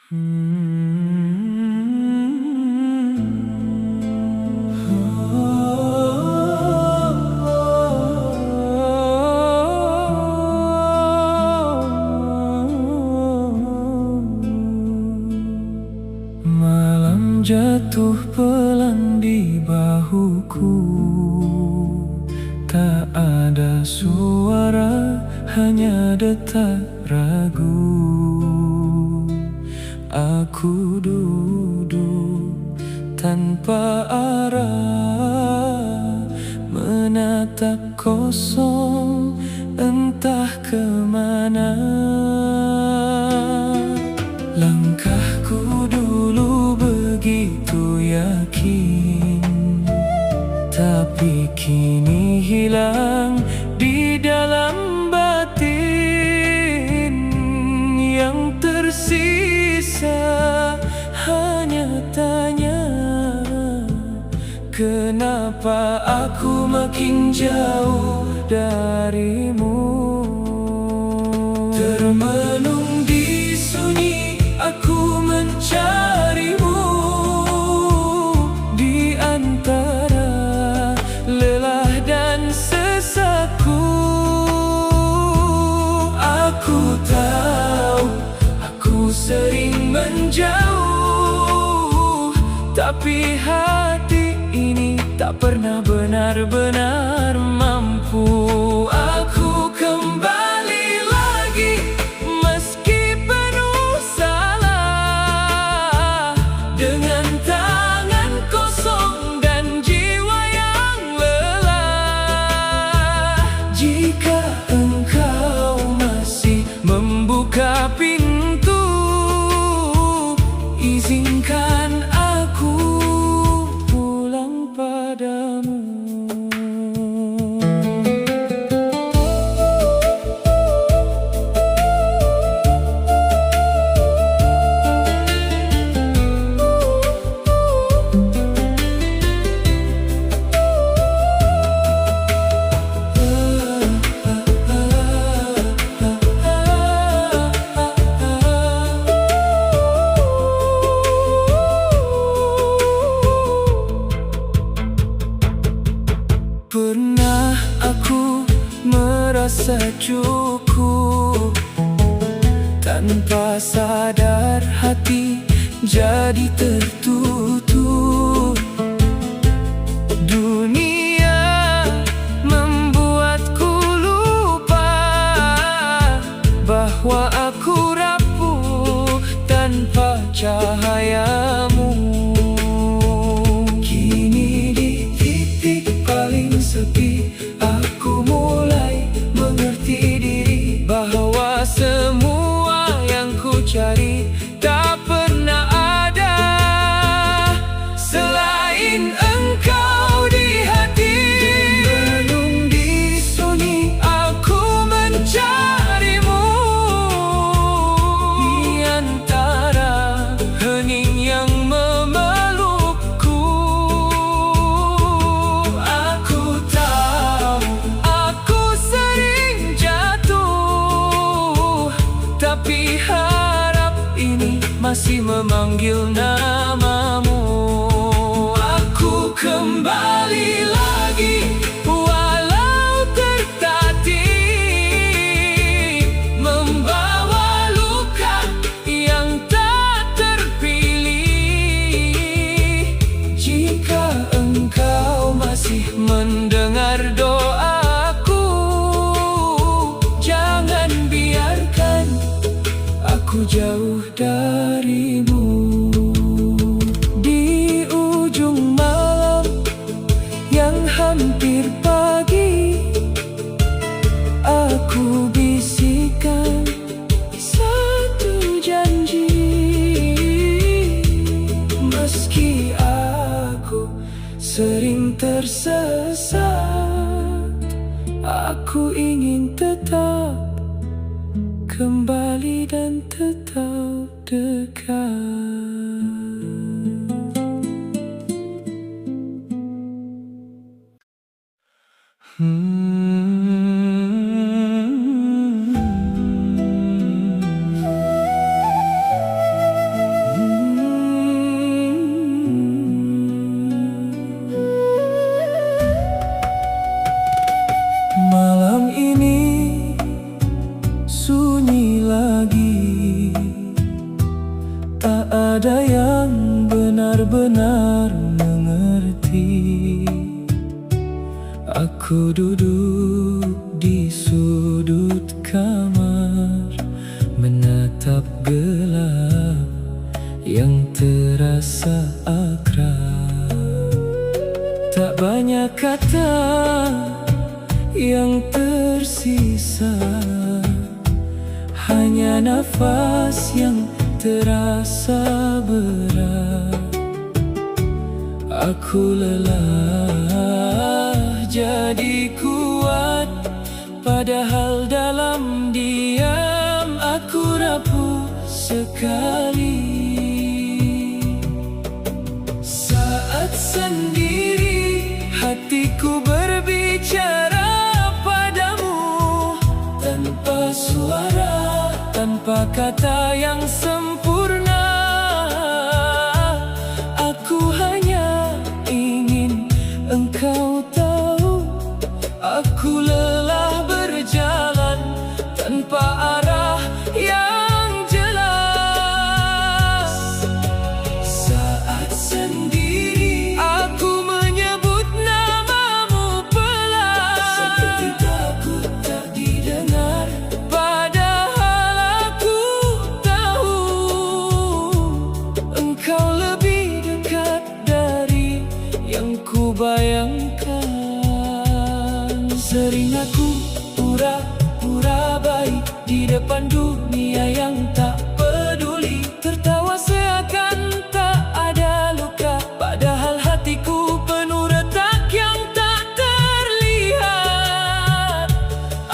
Malam jatuh pelan di bahuku, tak ada suara, hanya detak ragu. Aku duduk tanpa arah, menatap kosong, entah kemana. Langkahku dulu begitu yakin, tapi kini hilang di dalam batin. Yang tersisa hanya tanya, kenapa aku makin jauh darimu? Termenung di sunyi, aku mencarimu di antara lelah dan sesakku. Aku tahu aku sering menjauh, tapi hati ini tak pernah benar-benar mampu. Aku kembali lagi meski penuh salah, dengan tangan kosong dan jiwa yang lelah. Jika engkau masih membuka pintu, izinkan aku pulang padamu. Pernah aku merasa cukup, tanpa sadar hati jadi tertutup. Dunia membuatku lupa bahwa aku rapuh tanpa cahayamu. Kini di titik paling sepi, aku mulai mengerti diri bahwa semua yang ku cari tak pernah ada selain engkau di hati. Termenung di sunyi, aku mencarimu di antara hening yang memelukku. Aku tahu aku sering jatuh, tapi harap ini masih memanggil namamu. Aku kembali lagi walau tertatih, membawa luka yang tak terpilih. Jika engkau masih mendengar doaku, jangan biarkan aku jauh darimu. Di ujung malam yang hampir pagi, aku bisikan satu janji. Meski aku sering tersesat, aku ingin tetap kembali dan tetap dekat. ada yang benar-benar mengerti. Aku duduk di sudut kamar, menatap gelap yang terasa akrab. Tak banyak kata yang tersisa, hanya nafas yang terasa berat. Aku lelah jadi kuat, padahal dalam diam aku rapuh sekali. Saat sendiri hatiku berbicara padamu, tanpa suara, tanpa kata yang sempurna. Aku hanya ingin engkau tahu, aku lelah berjalan tanpa arah yang jelas. Saat sendiri aku menyebut namamu pelan, seperti takut tak didengar, padahal aku tahu engkau lebih dekat dari yang ku bayangkan. Sering aku pura-pura baik di depan dunia yang tak peduli, tertawa seakan tak ada luka, padahal hatiku penuh retak yang tak terlihat.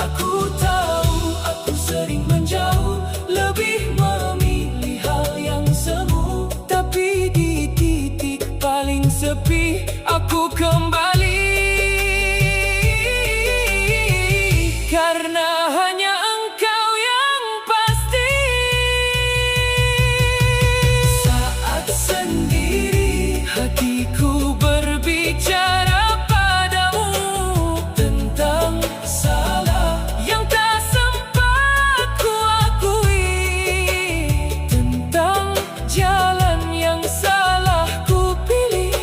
Aku tahu aku sering menjauh, lebih memilih hal yang semu, tapi di titik paling sepi aku kembali. Karena hanya engkau yang pasti. Saat sendiri hatiku berbicara padamu tentang salah yang tak sempat ku akui, tentang jalan yang salah ku pilih,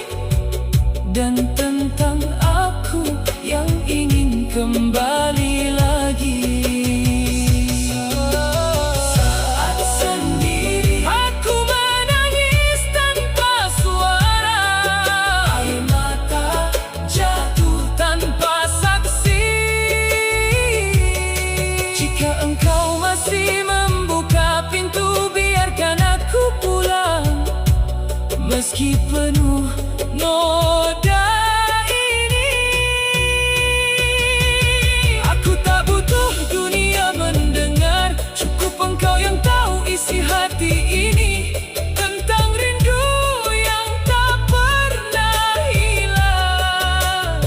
dan tentang aku yang ingin kembali lagi. Saat sendiri aku menangis tanpa suara, air mata jatuh tanpa saksi. Jika engkau masih membuka pintu, biarkan aku pulang, meski penuh noda. Engkau yang tahu isi hati ini, tentang rindu yang tak pernah hilang.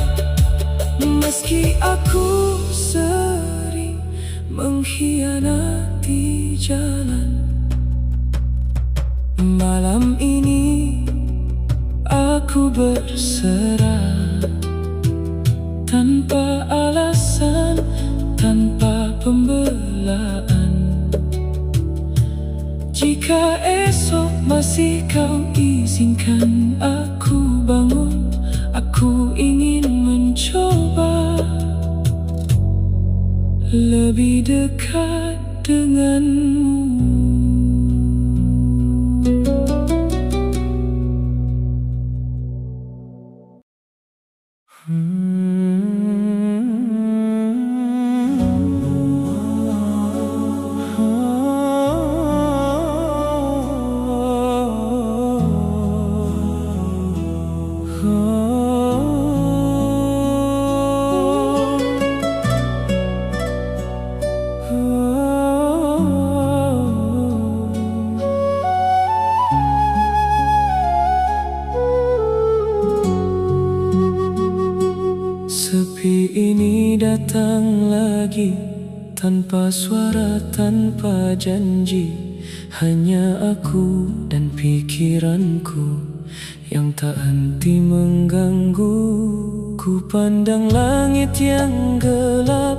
Meski aku sering mengkhianati jalan, malam ini aku berserah, tanpa alasan, tanpa pembelaan. Jika esok masih kau izinkan aku bangun, aku ingin mencoba lebih dekat denganmu. Sepi ini datang lagi, tanpa suara, tanpa janji, hanya aku dan pikiranku yang tak henti mengganggu. Ku pandang langit yang gelap,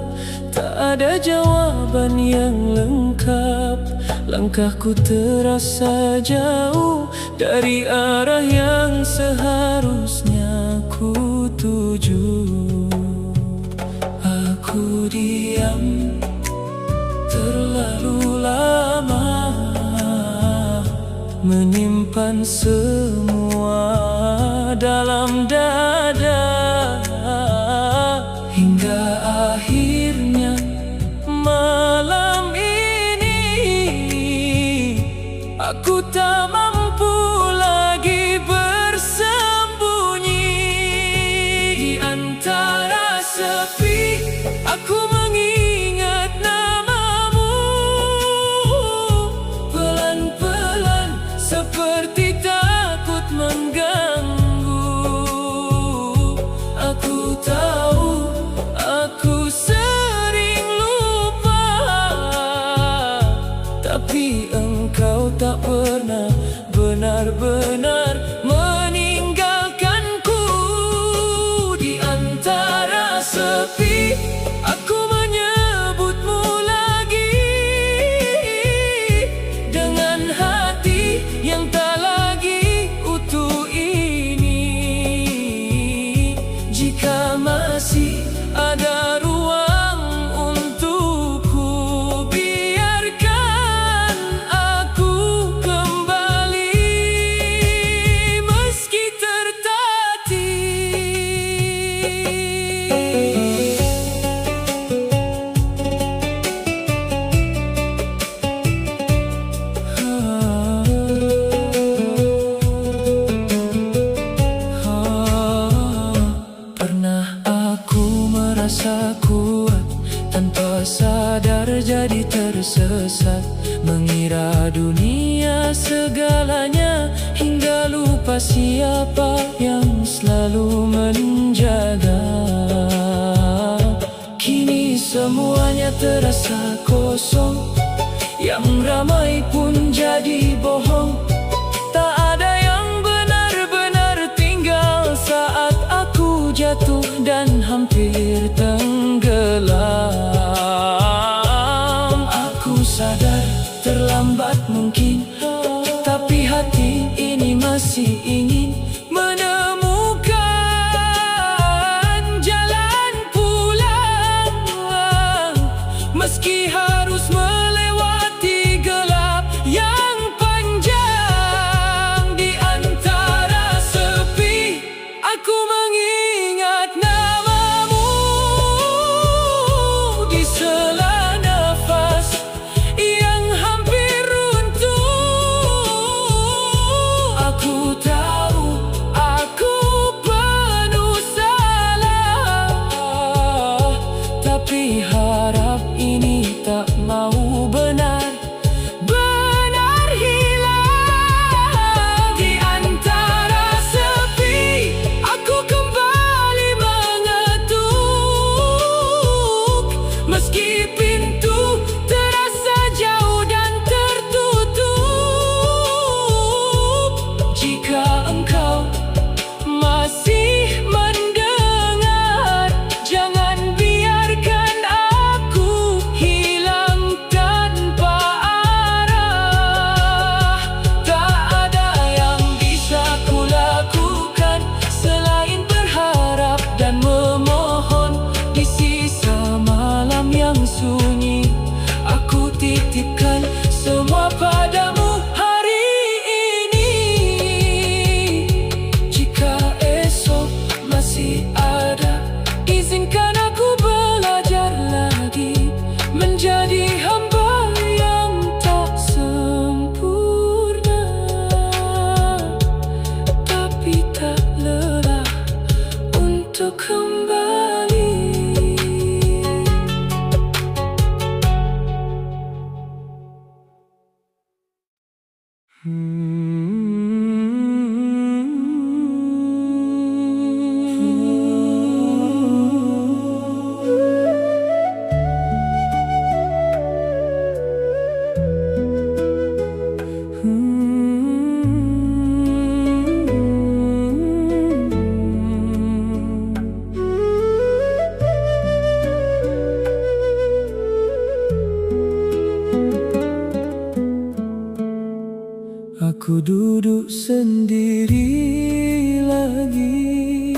tak ada jawaban yang lengkap. langkahku terasa jauh dari arah yang seharusnya ku tuju. Aku diam terlalu lama, menyimpan semua dalam dada, hingga akhirnya malam ini aku tak mampu lagi bersembunyi. Di antara sepi aku mengingat namamu, pelan-pelan seperti takut mengganggu. Aku tahu aku sering lupa, tapi engkau tak pernah benar-benar meninggalkanku. Di antara sepi aku menyebutmu lagi, dengan hati yang tak lagi utuh ini. Jika masih ada ruang untukku, biarkan aku kembali meski pernah aku merasa kuat, tanpa sadar jadi tersesat, mengira dunia segalanya, hingga lupa siapa yang selalu menjaga. Kini semuanya terasa kosong, yang ramai pun jadi bohong. Tak ada yang benar-benar tinggal saat aku jatuh dan hampir tenggelam. Aku sadar terlambat mungkin, tapi hati ini masih ingin menemukan jalan pulang, meski harus melewati gelap yang panjang. Di antara sepi aku mengingat namamu, di sela nafas yang hampir runtuh. Aku tahu aku penuh salah, tapi harap ini tak mau benar-benar hilang. Di antara sepi aku kembali mengetuk, meski pintu terasa jauh dan tertutup. Jika engkau masih mendengar, jangan biarkan aku hilang tanpa arah. Tak ada yang bisa kulakukan selain berharap dan memohon. Di sisa malam yang sunyi, aku titipkan semua padamu hari ini. Jika esok masih ada, izinkan aku belajar lagi, menjadi hamba yang tak sempurna, tapi tak lelah untuk kembali. Aku duduk sendiri lagi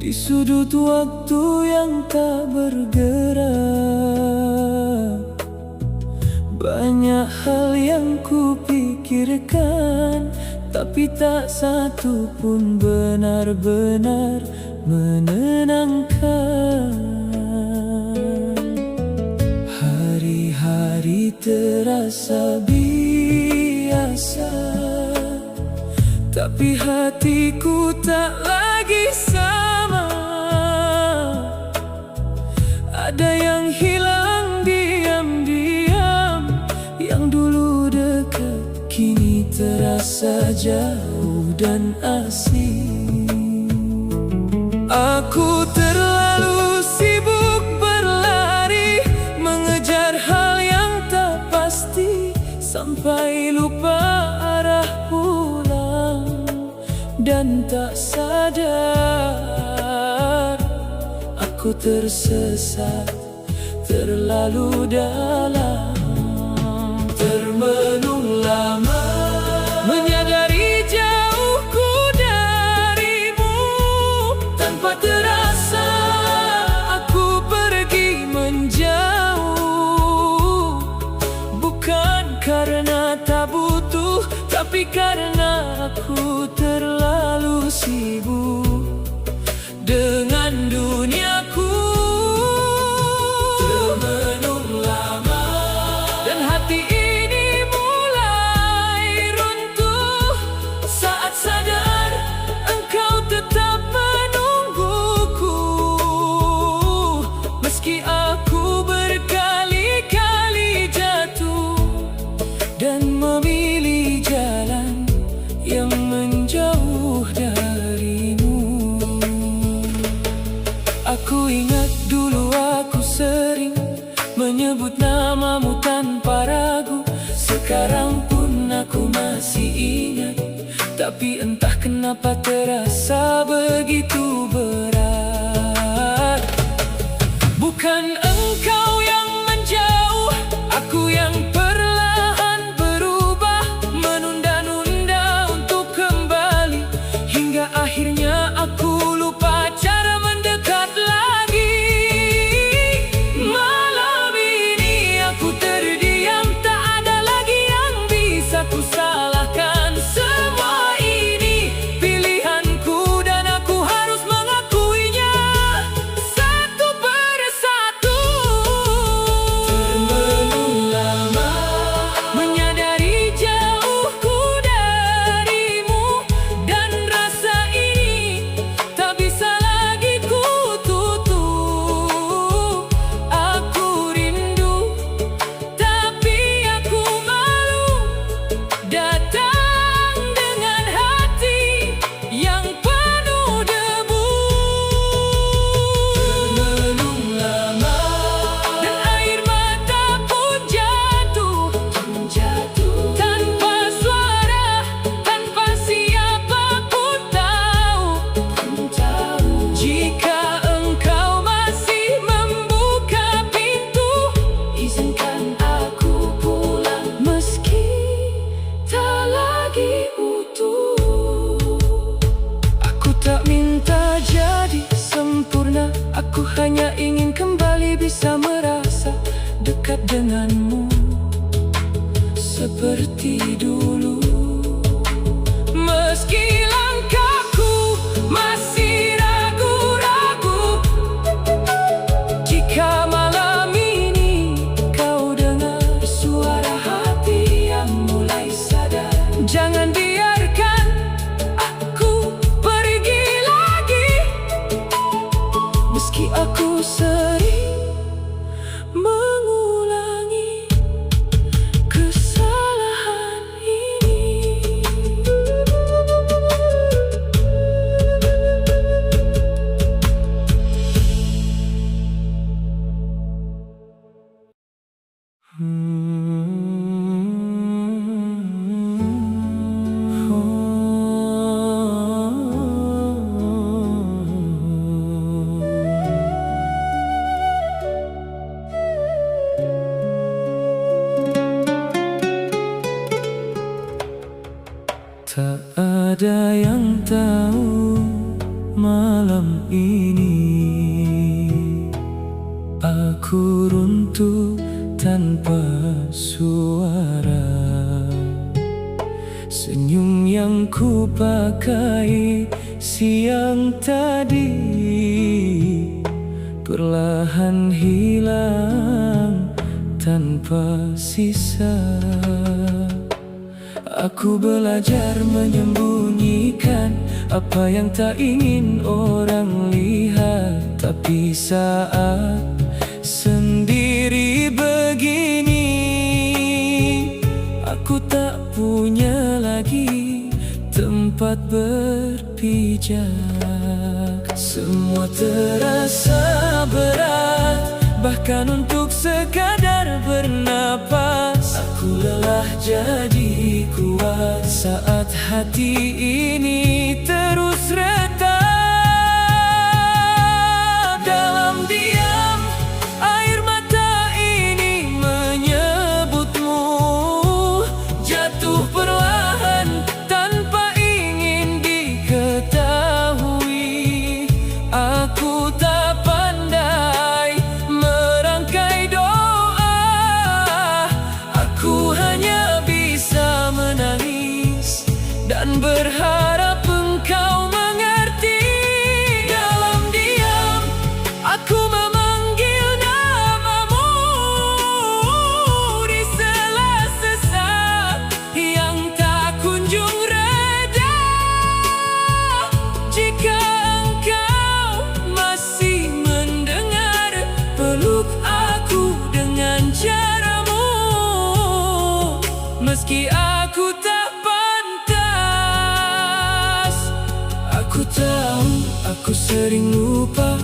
di sudut waktu yang tak bergerak. Banyak hal yang kupikirkan, tapi tak satu pun benar-benar menenangkan. Hari-hari terasa biasa, tapi hatiku tak lagi sama. Ada yang hilang diam-diam, yang dulu dekat kini terasa jauh dan asing. Aku terlalu sibuk berlari, mengejar hal yang tak pasti, sampai lupa arah pulang. Dan tak sadar, aku tersesat terlalu dalam. Termenung lama, menyadari jauhku darimu. Tanpa terasa aku pergi menjauh, bukan karena tak butuh, tapi karena aku terlalu sibuk dengan duniaku. Termenung lama, dan hati ini mulai runtuh saat sadar engkau tetap menungguku. Meski aku berkali-kali jatuh dan memilih jalan yang menjauh darimu. Aku ingat dulu aku sering menyebut namamu tanpa ragu. Sekarang pun aku masih ingat, tapi entah kenapa terasa begitu berat. Bukan engkau yang menjauh, aku yang perlahan berubah, menunda-nunda untuk kembali, hingga akhirnya aku lupa cara mendekat lagi. Malam ini aku terdiam, tak ada lagi yang bisa kusalahkan. Semua ini pilihanku dan aku harus mengakuinya satu persatu. Termenung lama, menyadari jauhku darimu, dan rasa ini tak bisa lagi kututup. Aku rindu, tapi aku malu datang dengan hati yang penuh debu. Termenung lama, dan air mata pun jatuh tanpa suara, tanpa siapapun tahu. Jika engkau masih membuka pintu, izinkan aku pulang, meski tak lagi utuh. Aku tak minta jadi sempurna, aku hanya ingin kembali bisa merasa dekat denganmu seperti dulu. Meski langkahku masih ragu-ragu, jika malam ini kau dengar suara hati yang mulai sadar, jangan biarkan aku pergi lagi. Meski aku sering mengulangi kesalahan ini. Tak ada yang tahu malam ini aku runtuh tanpa suara. Senyum yang ku pakai siang tadi perlahan hilang tanpa sisa. Aku belajar menyembunyikan apa yang tak ingin orang lihat. Tapi saat sendiri begini, aku tak punya lagi tempat berpijak. Semua terasa berat, bahkan untuk sekadar bernapas. Aku lelah jadi kuat saat hati ini terus retak. Dalam diam, air mata ini menyebutmu, jatuh perlahan tanpa ingin diketahui. Aku tak pandai merangkai doa, aku hanya bisa menangis dan berharap engkau mengerti. Dalam diam, aku memanggil namamu di sela sesak yang tak kunjung reda. Jika engkau masih mendengar, peluk aku dengan caramu. Meski aku tak pantas, aku tahu aku sering lupa.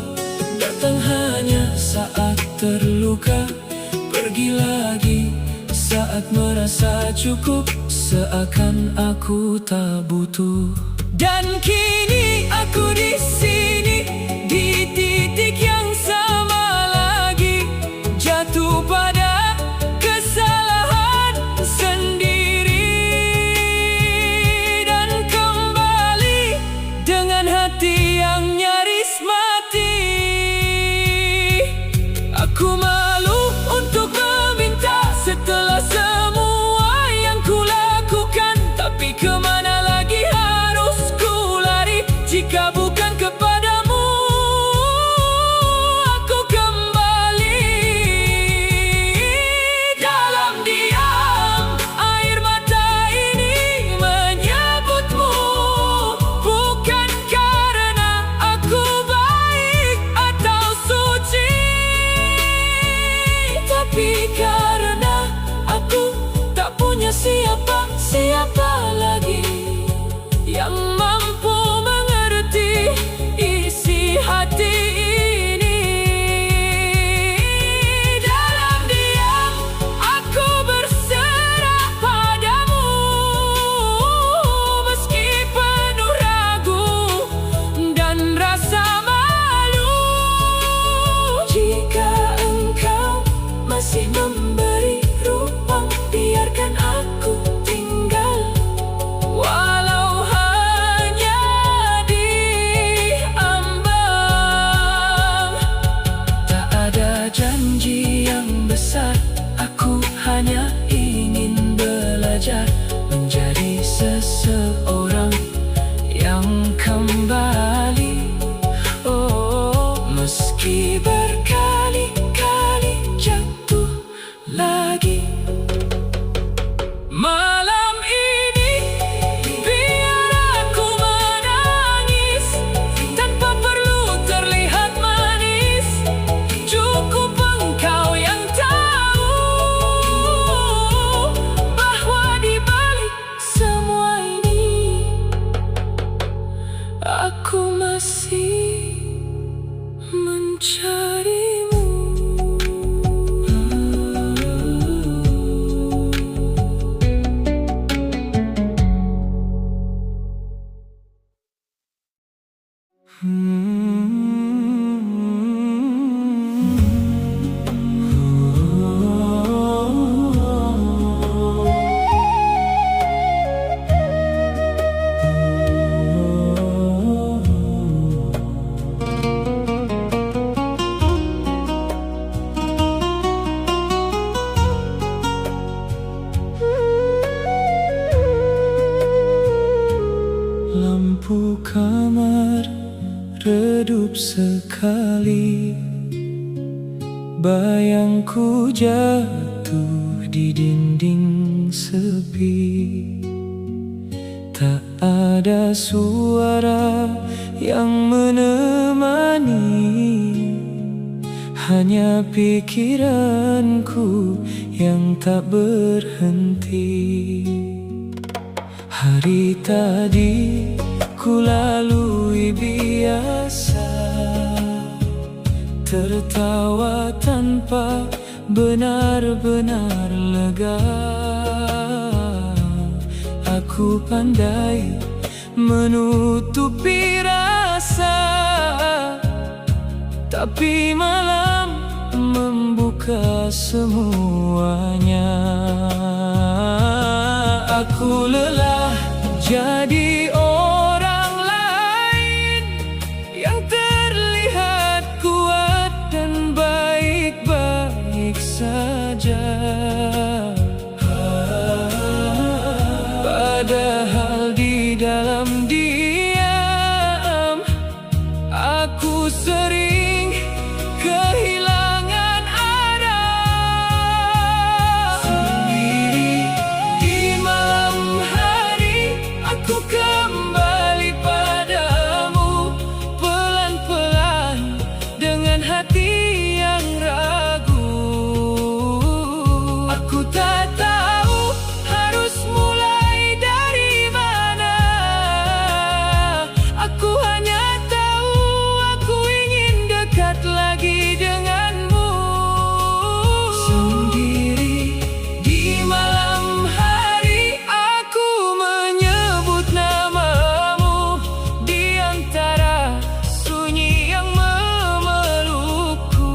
Datang hanya saat terluka, pergi lagi saat merasa cukup. Seakan aku tak butuh. Dan kini aku di sini, di titik yang sama lagi, jatuh pada kesalahan sendiri. Dan kembali dengan hati yang nyaris mati. Aku malu untuk meminta setelah semua yang kulakukan. Tapi kemana lagi harus ku lari jika bukan kepadamu? Aku kembali. Dalam diam, air mata ini menyebutmu, bukan karena aku baik atau suci, tapi karena aku tak punya siapa-siapa lagi yang mampu mengerti isi hati ini. Dalam diam, aku berserah padamu, meski penuh ragu dan rasa malu. Jika engkau masih memberi ruang, biarkan aku tinggal, walau hanya diambang. Tak ada janji yang besar, aku hanya ingin belajar menjadi seseorang yang kembali. Oh, meski berkali-kali jatuh lagi. Malam ini biar aku menangis tanpa perlu terlihat manis. Cukup engkau yang tahu bahwa di balik semua ini aku masih mencarimu. Lampu kamar redup sekali, bayangku jatuh di dinding sepi. Tak ada suara yang menemani, hanya pikiranku yang tak berhenti. Hari tadi ku lalui biasa, tertawa tanpa benar-benar lega. Aku pandai menutupi rasa, tapi malam membuka semuanya. Aku lelah jadi orang lain yang terlihat kuat dan baik-baik saja, padahal di dalam diam aku sering kehilangan arah. Sendiri di malam hari aku kembali padamu, pelan-pelan dengan hati yang ragu. Aku tak tahu harus mulai dari mana. Aku hanya tahu aku ingin dekat lagi denganmu. Sendiri di malam hari aku menyebut namamu di antara sunyi yang memelukku.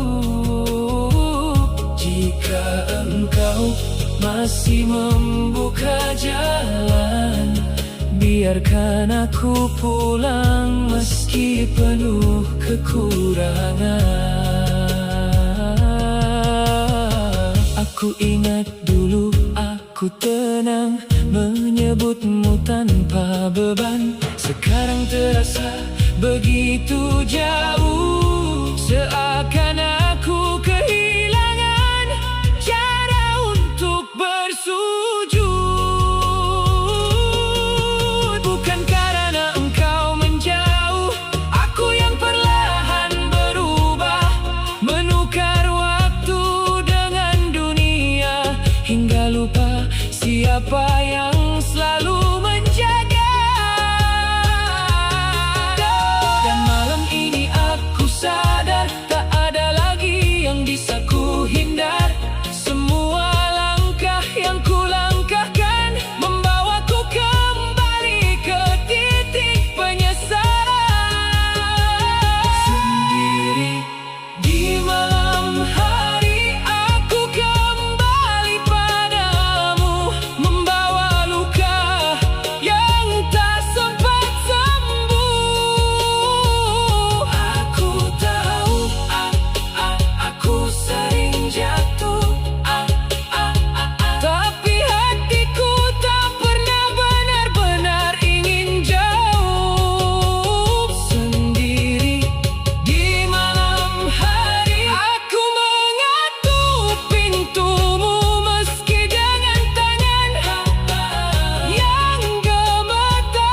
Jika engkau masih membuka jalan, biarkan aku pulang meski penuh kekurangan. Aku ingat dulu aku tenang menyebutmu tanpa beban. Sekarang terasa begitu jauh, seakan aku kehilangan cara untuk bersujud. Bukan karena engkau menjauh, aku yang perlahan berubah, menukar waktu dengan dunia, hingga lupa siapa yang selalu menjaga. Dan malam ini aku sadar tak ada lagi yang bisa ku hindar. Semua langkah yang ku langkahkan membawaku kembali ke titik penyesalan. Sendiri di malam hari aku kembali padamu, membawa luka yang tak sempat sembuh. Aku tahu aku sering jatuh, tapi hatiku tak pernah benar-benar ingin jauh. Sendiri di malam hari aku mengetuk pintumu meski dengan tangan yang gemetar.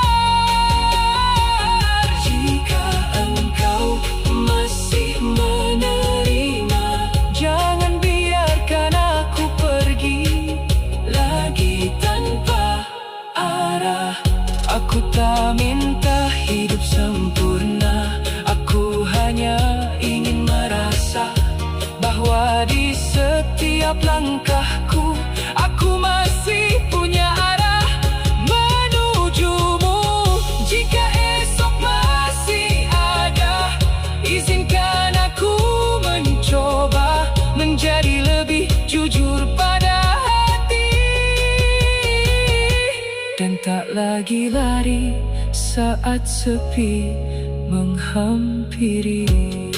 Jika engkau masih menerima, jangan biarkan aku pergi lagi tanpa arah. Aku tak minta hidup sempurna, aku hanya ingin merasa bahwa di setiap langkahku aku masih punya arah menujumu. Jika esok masih ada, izinkan aku mencoba menjadi lebih jujur pada hati, dan tak lagi lari saat sepi menghampiri.